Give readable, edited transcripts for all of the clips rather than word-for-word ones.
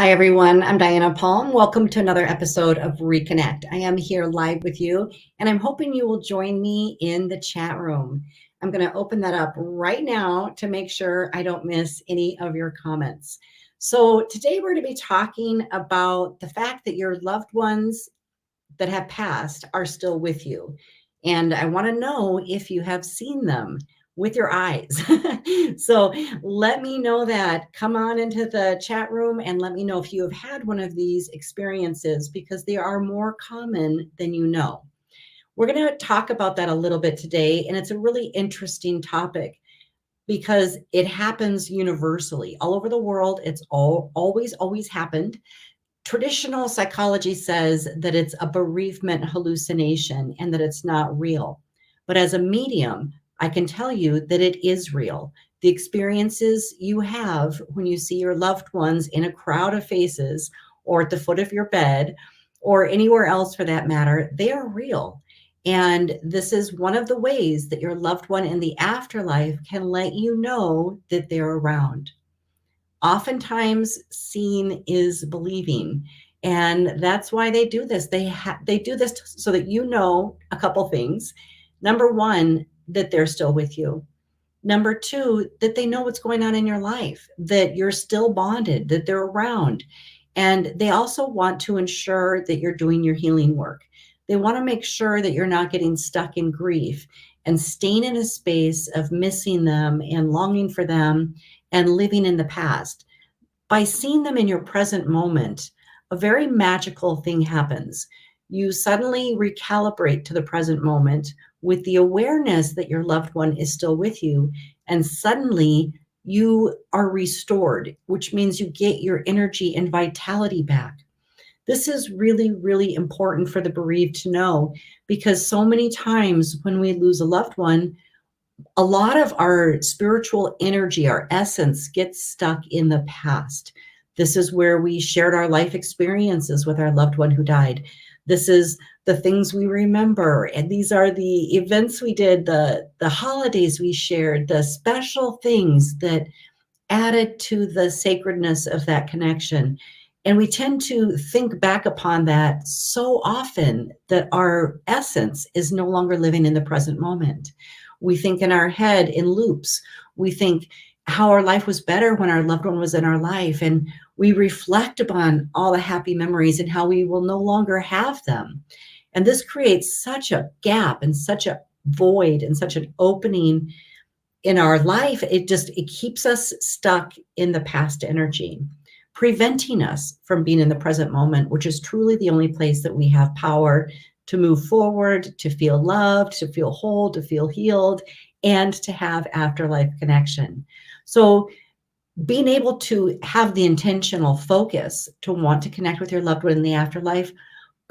Hi, everyone. I'm Diana Palm. Welcome to another episode of Reconnect. I am here live with you, and I'm hoping you will join me in the chat room. I'm going to open that up right now to make sure I don't miss any of your comments. So, today we're going to be talking about the fact that your loved ones that have passed are still with you. And I want to know if you have seen them with your eyes. So let me know that. Come on into the chat room and let me know if you have had one of these experiences, because they are more common than you know. We're going to talk about that a little bit today. And it's a really interesting topic because it happens universally all over the world. It's always happened. Traditional psychology says that it's a bereavement hallucination and that it's not real. But as a medium, I can tell you that it is real. The experiences you have when you see your loved ones in a crowd of faces or at the foot of your bed or anywhere else for that matter, they are real. And this is one of the ways that your loved one in the afterlife can let you know that they're around. Oftentimes, seeing is believing, and that's why they do this. They do this so that you know a couple things. Number one, that they're still with you. Number two, that they know what's going on in your life, that you're still bonded, that they're around. And they also want to ensure that you're doing your healing work. They want to make sure that you're not getting stuck in grief and staying in a space of missing them and longing for them and living in the past. By seeing them in your present moment, a very magical thing happens. You suddenly recalibrate to the present moment with the awareness that your loved one is still with you. And suddenly you are restored, which means you get your energy and vitality back. This is really, really important for the bereaved to know, because so many times when we lose a loved one, a lot of our spiritual energy, our essence, gets stuck in the past. This is where we shared our life experiences with our loved one who died. This is the things we remember. And these are the events we did, the holidays we shared, the special things that added to the sacredness of that connection. And we tend to think back upon that so often that our essence is no longer living in the present moment. We think in our head in loops. We think how our life was better when our loved one was in our life. And we reflect upon all the happy memories and how we will no longer have them. And this creates such a gap and such a void and such an opening in our life. It keeps us stuck in the past energy, preventing us from being in the present moment, which is truly the only place that we have power to move forward, to feel loved, to feel whole, to feel healed, and to have afterlife connection. So being able to have the intentional focus to want to connect with your loved one in the afterlife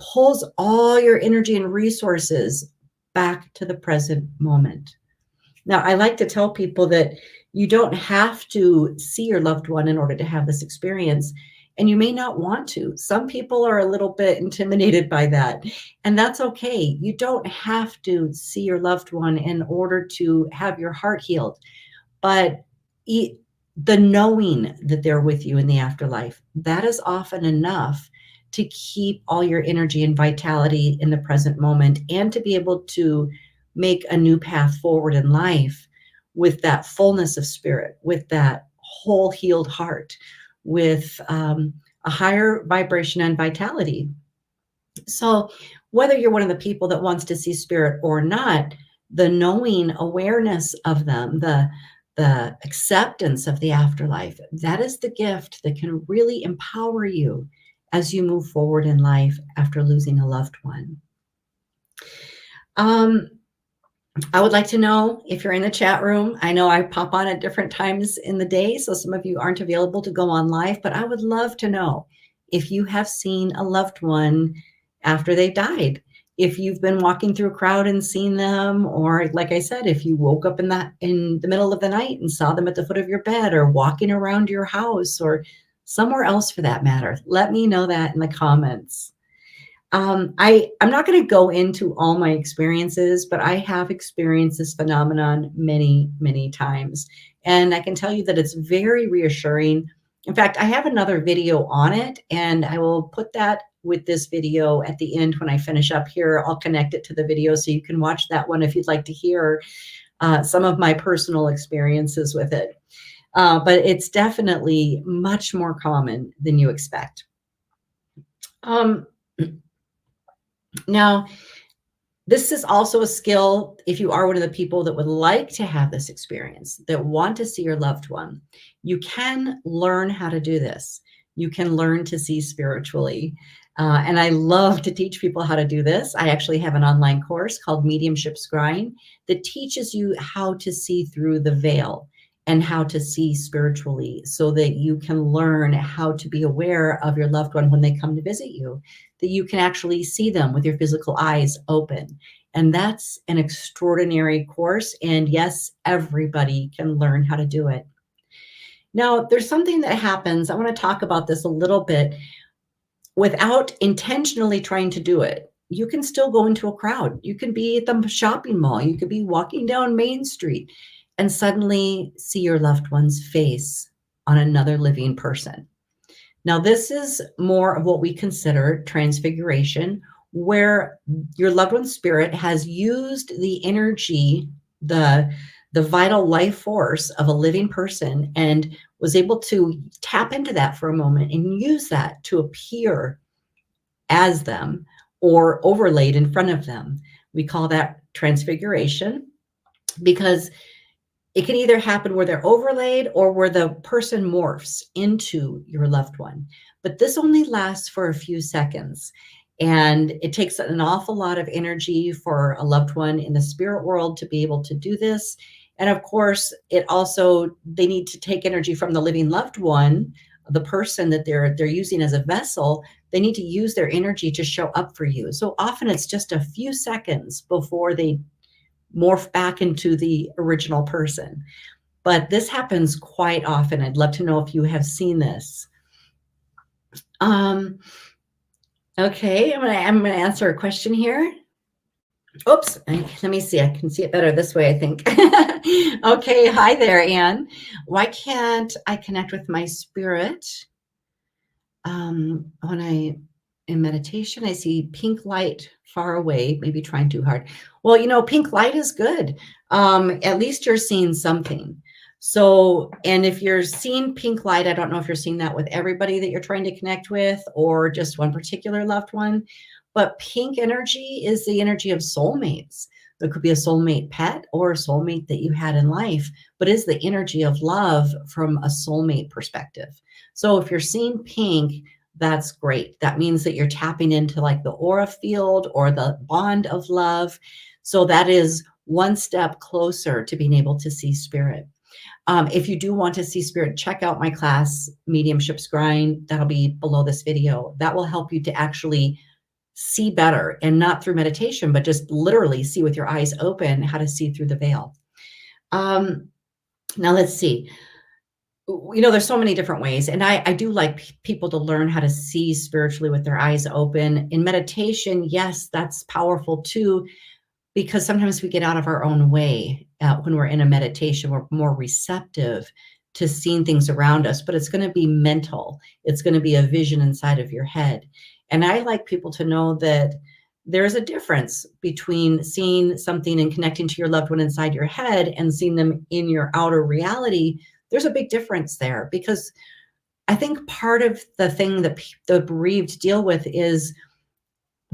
pulls all your energy and resources back to the present moment. Now, I like to tell people that you don't have to see your loved one in order to have this experience, and you may not want to. Some people are a little bit intimidated by that, and that's okay. You don't have to see your loved one in order to have your heart healed, but the knowing that they're with you in the afterlife, that is often enough to keep all your energy and vitality in the present moment and to be able to make a new path forward in life with that fullness of spirit, with that whole healed heart, with a higher vibration and vitality. So whether you're one of the people that wants to see spirit or not, the knowing awareness of them, the acceptance of the afterlife, that is the gift that can really empower you as you move forward in life after losing a loved one. I would like to know if you're in the chat room. I know I pop on at different times in the day, so some of you aren't available to go on live, but I would love to know if you have seen a loved one after they died. If you've been walking through a crowd and seen them, or like I said, if you woke up in the middle of the night and saw them at the foot of your bed or walking around your house or somewhere else for that matter, let me know that in the comments. I'm not going to go into all my experiences, but I have experienced this phenomenon many, many times. And I can tell you that it's very reassuring In fact, I have another video on it, and I will put that with this video at the end when I finish up here. I'll connect it to the video so you can watch that one if you'd like to hear some of my personal experiences with it. But it's definitely much more common than you expect. Now, this is also a skill if you are one of the people that would like to have this experience, that want to see your loved one. You can learn how to do this. You can learn to see spiritually. And I love to teach people how to do this. I actually have an online course called Mediumship Scrying that teaches you how to see through the veil and how to see spiritually so that you can learn how to be aware of your loved one when they come to visit you, that you can actually see them with your physical eyes open. And that's an extraordinary course. And yes, everybody can learn how to do it. Now, there's something that happens. I want to talk about this a little bit. Without intentionally trying to do it, you can still go into a crowd. You can be at the shopping mall. You could be walking down Main Street and suddenly see your loved one's face on another living person. Now, this is more of what we consider transfiguration, where your loved one's spirit has used the energy, the vital life force of a living person, and was able to tap into that for a moment and use that to appear as them or overlaid in front of them. We call that transfiguration because it can either happen where they're overlaid or where the person morphs into your loved one. But this only lasts for a few seconds. And it takes an awful lot of energy for a loved one in the spirit world to be able to do this. And of course, they need to take energy from the living loved one, the person that they're using as a vessel. They need to use their energy to show up for you. So often it's just a few seconds before they morph back into the original person. But this happens quite often. I'd love to know if you have seen this. Okay, I'm gonna answer a question here. Oops, let me see. I can see it better this way, I think. Okay, hi there, Anne. Why can't I connect with my spirit? When in meditation, I see pink light far away, maybe trying too hard. Well, pink light is good. At least you're seeing something. So, and if you're seeing pink light, I don't know if you're seeing that with everybody that you're trying to connect with or just one particular loved one, but pink energy is the energy of soulmates. There could be a soulmate pet or a soulmate that you had in life, but is the energy of love from a soulmate perspective. So if you're seeing pink, that's great. That means that you're tapping into like the aura field or the bond of love. So that is one step closer to being able to see spirit. If you do want to see spirit, check out my class, Mediumship Scrying. That'll be below this video. That will help you to actually see better, and not through meditation, but just literally see with your eyes open how to see through the veil. Now let's see. There's so many different ways. And I do like people to learn how to see spiritually with their eyes open. In meditation, yes, that's powerful too, because sometimes we get out of our own way when we're in a meditation. We're more receptive to seeing things around us, but it's going to be mental. It's going to be a vision inside of your head. And I like people to know that there's a difference between seeing something and connecting to your loved one inside your head and seeing them in your outer reality. There's a big difference there, because I think part of the thing that the bereaved deal with is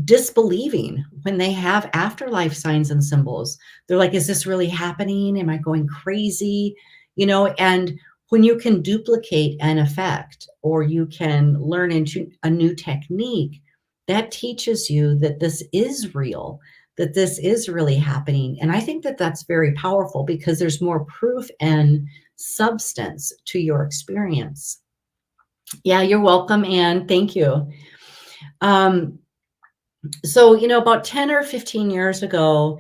disbelieving when they have afterlife signs and symbols. They're like, is this really happening? Am I going crazy? And when you can duplicate an effect or you can learn into a new technique, that teaches you that this is real, that this is really happening. And I think that that's very powerful because there's more proof and substance to your experience. Yeah, you're welcome, Anne. Thank you. So, about 10 or 15 years ago,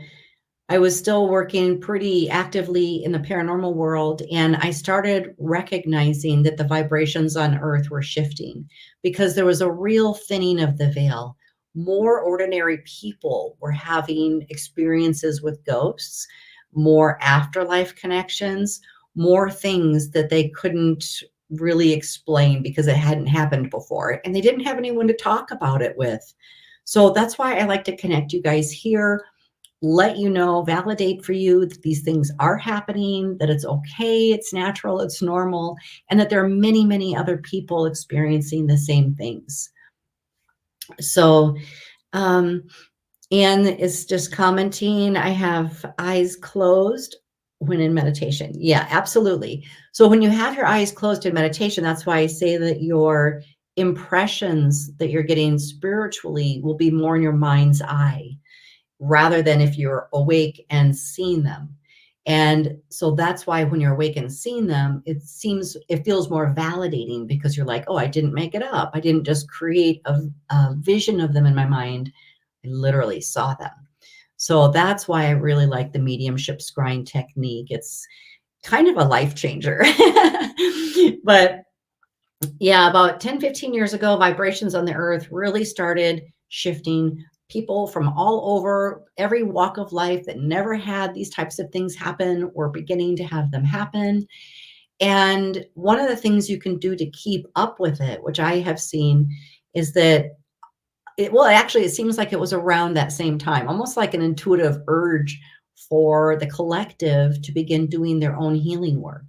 I was still working pretty actively in the paranormal world, and I started recognizing that the vibrations on Earth were shifting because there was a real thinning of the veil. More ordinary people were having experiences with ghosts, more afterlife connections, more things that they couldn't really explain because it hadn't happened before and they didn't have anyone to talk about it with. So that's why I like to connect you guys here, let you know, validate for you that these things are happening, that it's okay, it's natural, it's normal, and that there are many, many other people experiencing the same things. So, Anne is just commenting, I have eyes closed when in meditation. Yeah, absolutely. So when you have your eyes closed in meditation, that's why I say that your impressions that you're getting spiritually will be more in your mind's eye rather than if you're awake and seeing them. And so that's why when you're awake and seeing them, it feels more validating because you're like, oh, I didn't make it up. I didn't just create a vision of them in my mind. I literally saw them. So that's why I really like the mediumship scrying technique. It's kind of a life changer. But yeah, about 10, 15 years ago, vibrations on the earth really started shifting. People from all over, every walk of life that never had these types of things happen were beginning to have them happen. And one of the things you can do to keep up with it, which I have seen, is that it seems like it was around that same time, almost like an intuitive urge for the collective to begin doing their own healing work.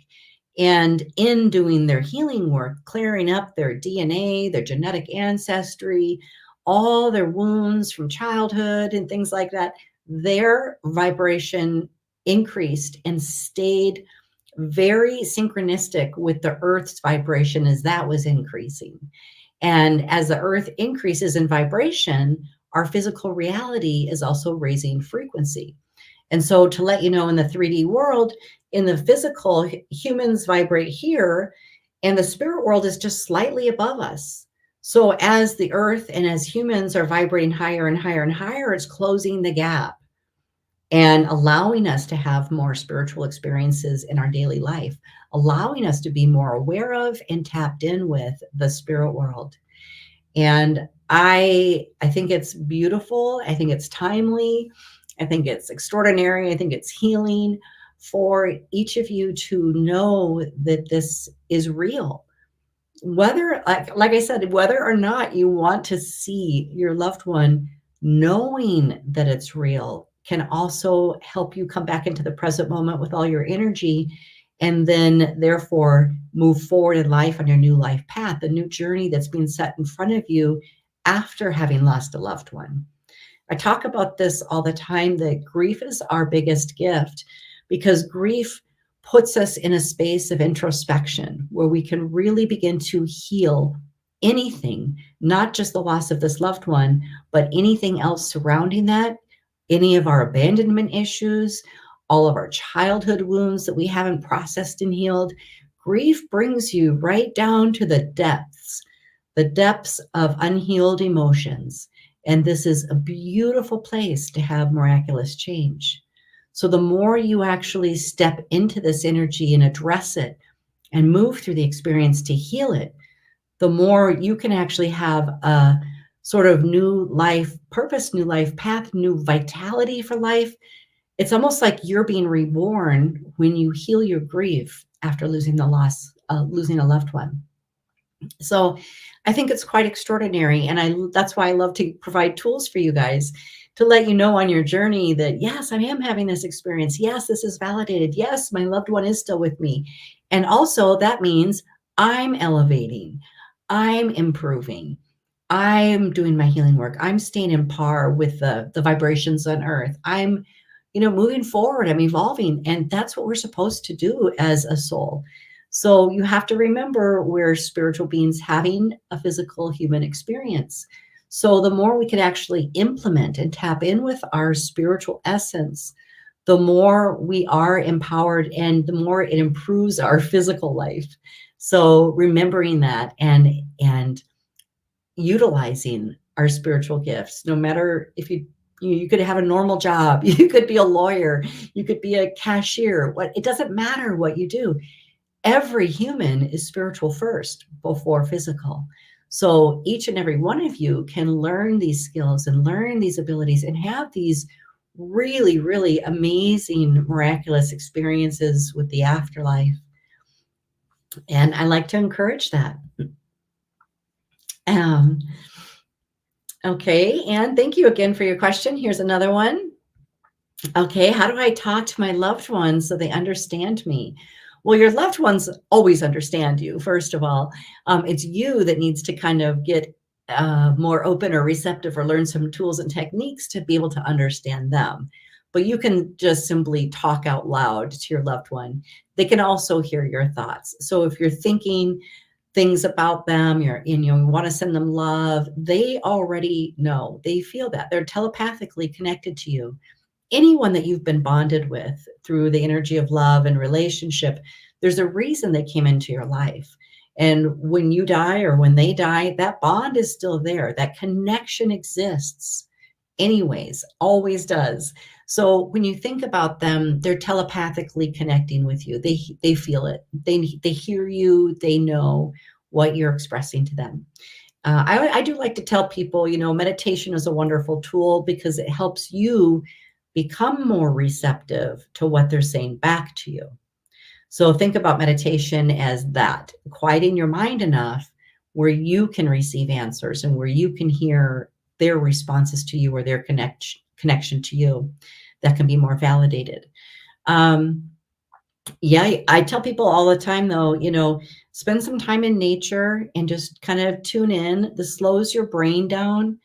And in doing their healing work, clearing up their DNA, their genetic ancestry, all their wounds from childhood and things like that, their vibration increased and stayed very synchronistic with the Earth's vibration as that was increasing. And as the earth increases in vibration, our physical reality is also raising frequency. And so to let you know, in the 3D world, in the physical, humans vibrate here, and the spirit world is just slightly above us. So as the earth and as humans are vibrating higher and higher and higher, it's closing the gap and allowing us to have more spiritual experiences in our daily life, allowing us to be more aware of and tapped in with the spirit world. And I think it's beautiful. I think it's timely. I think it's extraordinary. I think it's healing for each of you to know that this is real. Whether, like I said, whether or not you want to see your loved one, knowing that it's real can also help you come back into the present moment with all your energy, and then therefore move forward in life on your new life path, the new journey that's being set in front of you after having lost a loved one. I talk about this all the time, that grief is our biggest gift, because grief puts us in a space of introspection where we can really begin to heal anything, not just the loss of this loved one, but anything else surrounding that, any of our abandonment issues, all of our childhood wounds that we haven't processed and healed. Grief brings you right down to the depths of unhealed emotions. And this is a beautiful place to have miraculous change. So the more you actually step into this energy and address it and move through the experience to heal it, the more you can actually have a sort of new life purpose, new life path, new vitality for life. It's almost like you're being reborn when you heal your grief after losing losing a loved one. So I think it's quite extraordinary. And that's why I love to provide tools for you guys to let you know on your journey that, yes, I am having this experience. Yes, this is validated. Yes, my loved one is still with me. And also that means I'm elevating, I'm improving, I'm doing my healing work. I'm staying in par with the vibrations on earth. I'm, moving forward. I'm evolving. And that's what we're supposed to do as a soul. So you have to remember we're spiritual beings having a physical human experience. So the more we can actually implement and tap in with our spiritual essence, the more we are empowered and the more it improves our physical life. So remembering that and utilizing our spiritual gifts, no matter if you could have a normal job, you could be a lawyer, you could be a cashier, it doesn't matter what you do. Every human is spiritual first before physical. So each and every one of you can learn these skills and learn these abilities and have these really, really amazing, miraculous experiences with the afterlife. And I like to encourage that. Um, okay, and thank you again for your question. Here's another one. Okay, how do I talk to my loved ones so they understand me? Well, your loved ones always understand you, first of all. It's you that needs to kind of get more open or receptive or learn some tools and techniques to be able to understand them. But you can just simply talk out loud to your loved one. They can also hear your thoughts. So if you're thinking things about them, you want to send them love, they already know. They feel that. They're telepathically connected to you. Anyone that you've been bonded with through the energy of love and relationship, there's a reason they came into your life. And when you die or when they die, that bond is still there. That connection exists anyways, always does. So when you think about them, they're telepathically connecting with you. They feel it. They hear you. They know what you're expressing to them. I do like to tell people, meditation is a wonderful tool because it helps you become more receptive to what they're saying back to you. So think about meditation as that, quieting your mind enough where you can receive answers and where you can hear their responses to you or their connection to you that can be more validated. Yeah, I tell people all the time, though, spend some time in nature and just kind of tune in. This slows your brain down.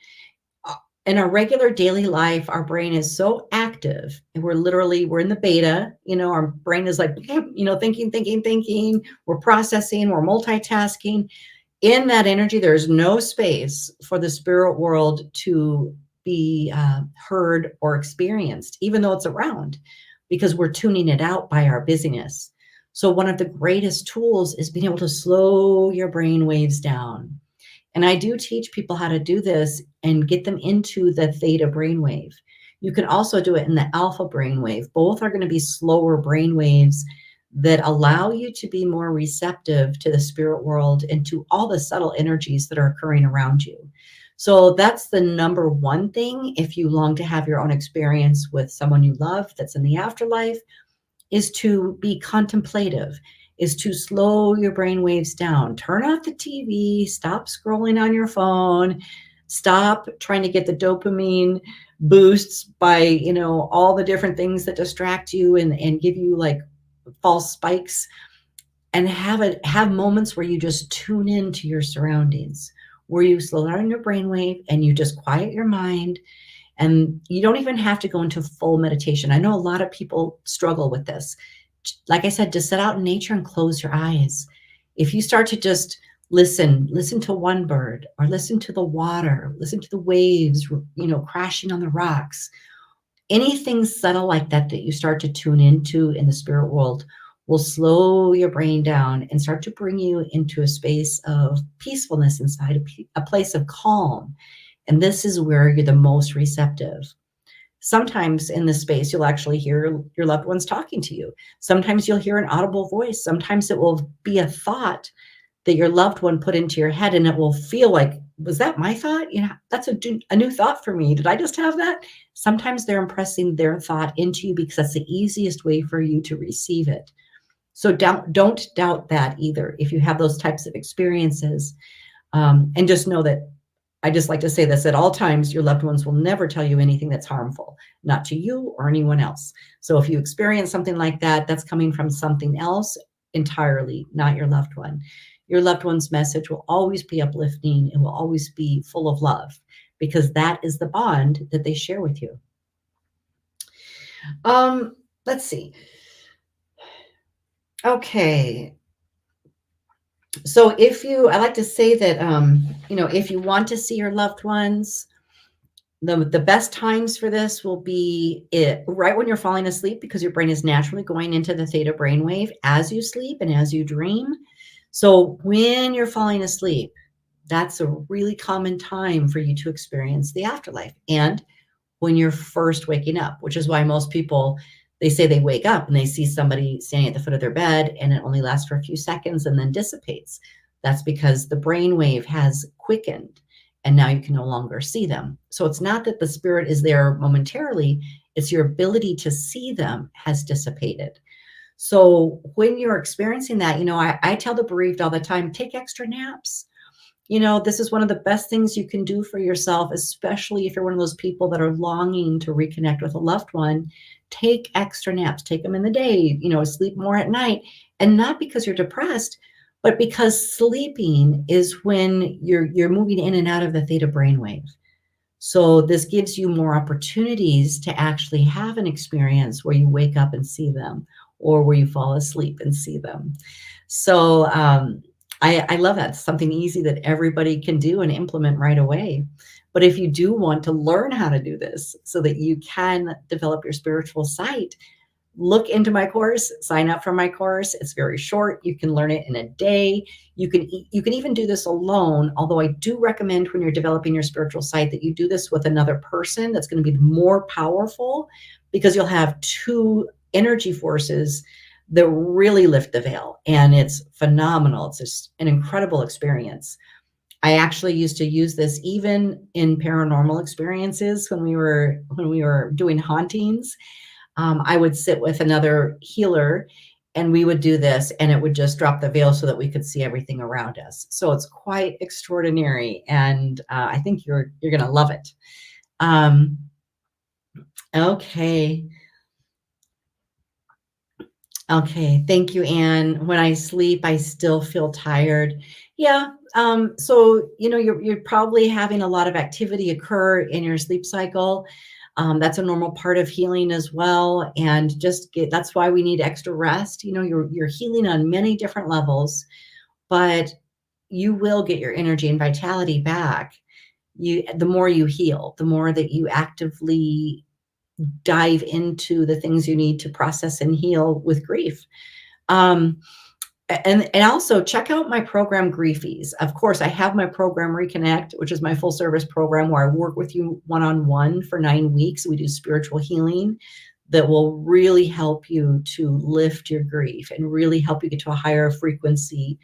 In our regular daily life, our brain is so active and we're in the beta, our brain is like, thinking, we're processing, we're multitasking. In that energy, there's no space for the spirit world to be heard or experienced, even though it's around, because we're tuning it out by our busyness. So one of the greatest tools is being able to slow your brain waves down. And I do teach people how to do this and get them into the theta brainwave. You can also do it in the alpha brainwave. Both are going to be slower brainwaves that allow you to be more receptive to the spirit world and to all the subtle energies that are occurring around you. So that's the number one thing. If you long to have your own experience with someone you love that's in the afterlife, is to be contemplative, is to slow your brain waves down. Turn off the TV, stop scrolling on your phone, stop trying to get the dopamine boosts by, all the different things that distract you and give you like false spikes, and have moments where you just tune into your surroundings, where you slow down your brainwave and you just quiet your mind. And you don't even have to go into full meditation. I know a lot of people struggle with this. Like I said, just sit out in nature and close your eyes. If you start to just listen to one bird or listen to the water, listen to the waves, crashing on the rocks, anything subtle like that that you start to tune into in the spirit world will slow your brain down and start to bring you into a space of peacefulness inside, a place of calm. And this is where you're the most receptive. Sometimes in this space, you'll actually hear your loved ones talking to you. Sometimes you'll hear an audible voice. Sometimes it will be a thought that your loved one put into your head, and it will feel like, was that my thought? That's a new thought for me. Did I just have that? Sometimes they're impressing their thought into you because that's the easiest way for you to receive it. So don't doubt that either if you have those types of experiences. And just know that I just like to say this at all times, your loved ones will never tell you anything that's harmful, not to you or anyone else. So if you experience something like that, that's coming from something else entirely, not your loved one. Your loved one's message will always be uplifting. It will always be full of love because that is the bond that they share with you. Let's see. Okay. So I like to say that, if you want to see your loved ones, the best times for this will be right when you're falling asleep, because your brain is naturally going into the theta brainwave as you sleep and as you dream. So when you're falling asleep, that's a really common time for you to experience the afterlife. And when you're first waking up, which is why most people, they say they wake up and they see somebody standing at the foot of their bed and it only lasts for a few seconds and then dissipates. That's because the brainwave has quickened and now you can no longer see them. So it's not that the spirit is there momentarily, it's your ability to see them has dissipated. So when you're experiencing that, I tell the bereaved all the time, take extra naps. This is one of the best things you can do for yourself, especially if you're one of those people that are longing to reconnect with a loved one. Take extra naps, take them in the day, sleep more at night. And not because you're depressed, but because sleeping is when you're moving in and out of the theta brainwave. So this gives you more opportunities to actually have an experience where you wake up and see them, or where you fall asleep and see them. So I love that. It's something easy that everybody can do and implement right away. But if you do want to learn how to do this so that you can develop your spiritual sight, look into my course, sign up for my course. It's very short. You can learn it in a day. You can even do this alone, although I do recommend when you're developing your spiritual sight that you do this with another person. That's going to be more powerful, because you'll have two energy forces that really lift the veil, and it's phenomenal. It's just an incredible experience. I actually used to use this even in paranormal experiences when we were doing hauntings. I would sit with another healer and we would do this, and it would just drop the veil so that we could see everything around us. So it's quite extraordinary, and I think you're going to love it. Okay. Okay. Thank you, Anne. When I sleep, I still feel tired. Yeah. So, you're probably having a lot of activity occur in your sleep cycle. That's a normal part of healing as well. And that's why we need extra rest. You're healing on many different levels, but you will get your energy and vitality back. The more you heal, the more that you actively dive into the things you need to process and heal with grief. And also check out my program Griefies. Of course, I have my program Reconnect, which is my full service program where I work with you one-on-one for 9 weeks. We do spiritual healing that will really help you to lift your grief and really help you get to a higher frequency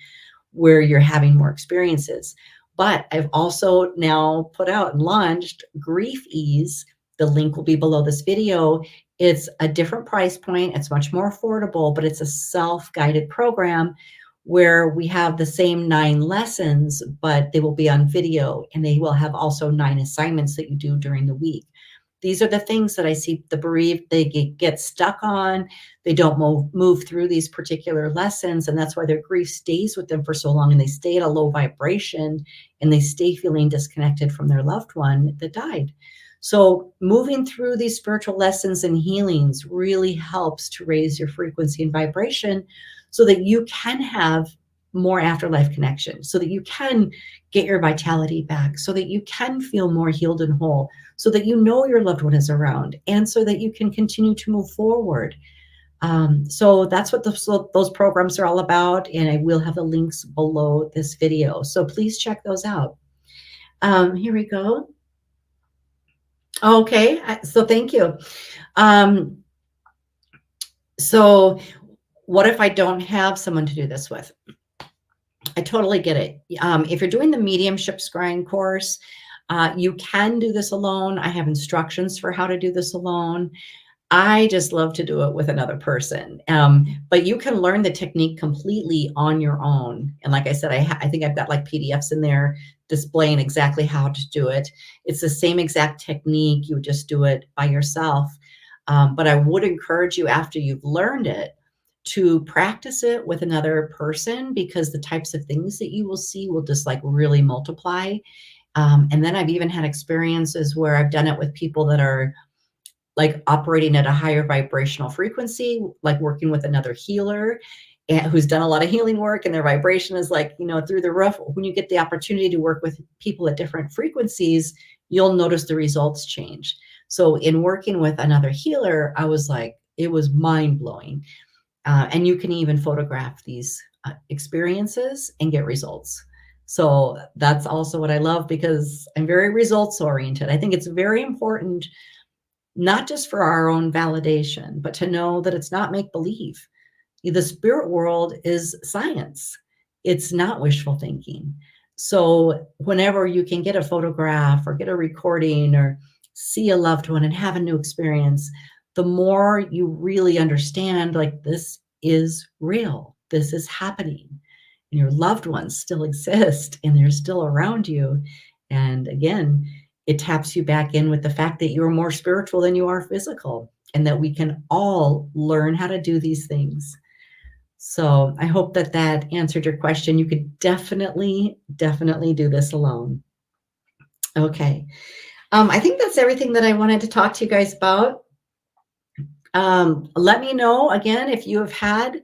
where you're having more experiences. But I've also now put out and launched Grief Ease. The link will be below this video. It's a different price point. It's much more affordable, but it's a self-guided program where we have the same 9 lessons, but they will be on video, and they will have also 9 assignments that you do during the week. These are the things that I see the bereaved, they get stuck on. They don't move through these particular lessons, and that's why their grief stays with them for so long, and they stay at a low vibration, and they stay feeling disconnected from their loved one that died. So moving through these spiritual lessons and healings really helps to raise your frequency and vibration so that you can have more afterlife connection, so that you can get your vitality back, so that you can feel more healed and whole, so that your loved one is around, and so that you can continue to move forward. So that's what those programs are all about, and I will have the links below this video. So please check those out. Here we go. Okay, so thank you. So what if I don't have someone to do this with? I totally get it. If you're doing the Mediumship Scrying course, you can do this alone. I have instructions for how to do this alone. I just love to do it with another person. But you can learn the technique completely on your own. And like I said, I think I've got like PDFs in there displaying exactly how to do it. It's the same exact technique. You would just do it by yourself. But I would encourage you, after you've learned it, to practice it with another person, because the types of things that you will see will just like really multiply. And then I've even had experiences where I've done it with people that are like operating at a higher vibrational frequency, like working with another healer and who's done a lot of healing work, and their vibration is like, through the roof. When you get the opportunity to work with people at different frequencies, you'll notice the results change. So in working with another healer, I was like, it was mind blowing. And you can even photograph these experiences and get results. So that's also what I love, because I'm very results oriented. I think it's very important, not just for our own validation, but to know that it's not make believe. The spirit world is science. It's not wishful thinking. So whenever you can get a photograph or get a recording or see a loved one and have a new experience, the more you really understand, like, this is real. This is happening. And your loved ones still exist and they're still around you. And again, it taps you back in with the fact that you're more spiritual than you are physical, and that we can all learn how to do these things. So I hope that that answered your question. You could definitely do this alone. Okay. I think that's everything that I wanted to talk to you guys about. Let me know again if you have had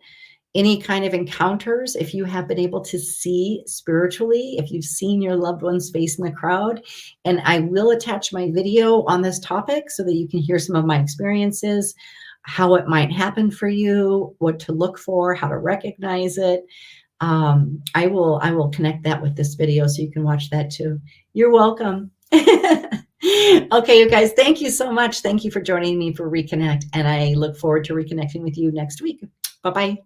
any kind of encounters, if you have been able to see spiritually, if you've seen your loved one's face in the crowd. And I will attach my video on this topic so that you can hear some of my experiences, how it might happen for you, what to look for, how to recognize it. I will connect that with this video so you can watch that too. You're welcome. Okay, you guys, thank you so much. Thank you for joining me for Reconnect, and I look forward to reconnecting with you next week. Bye-bye.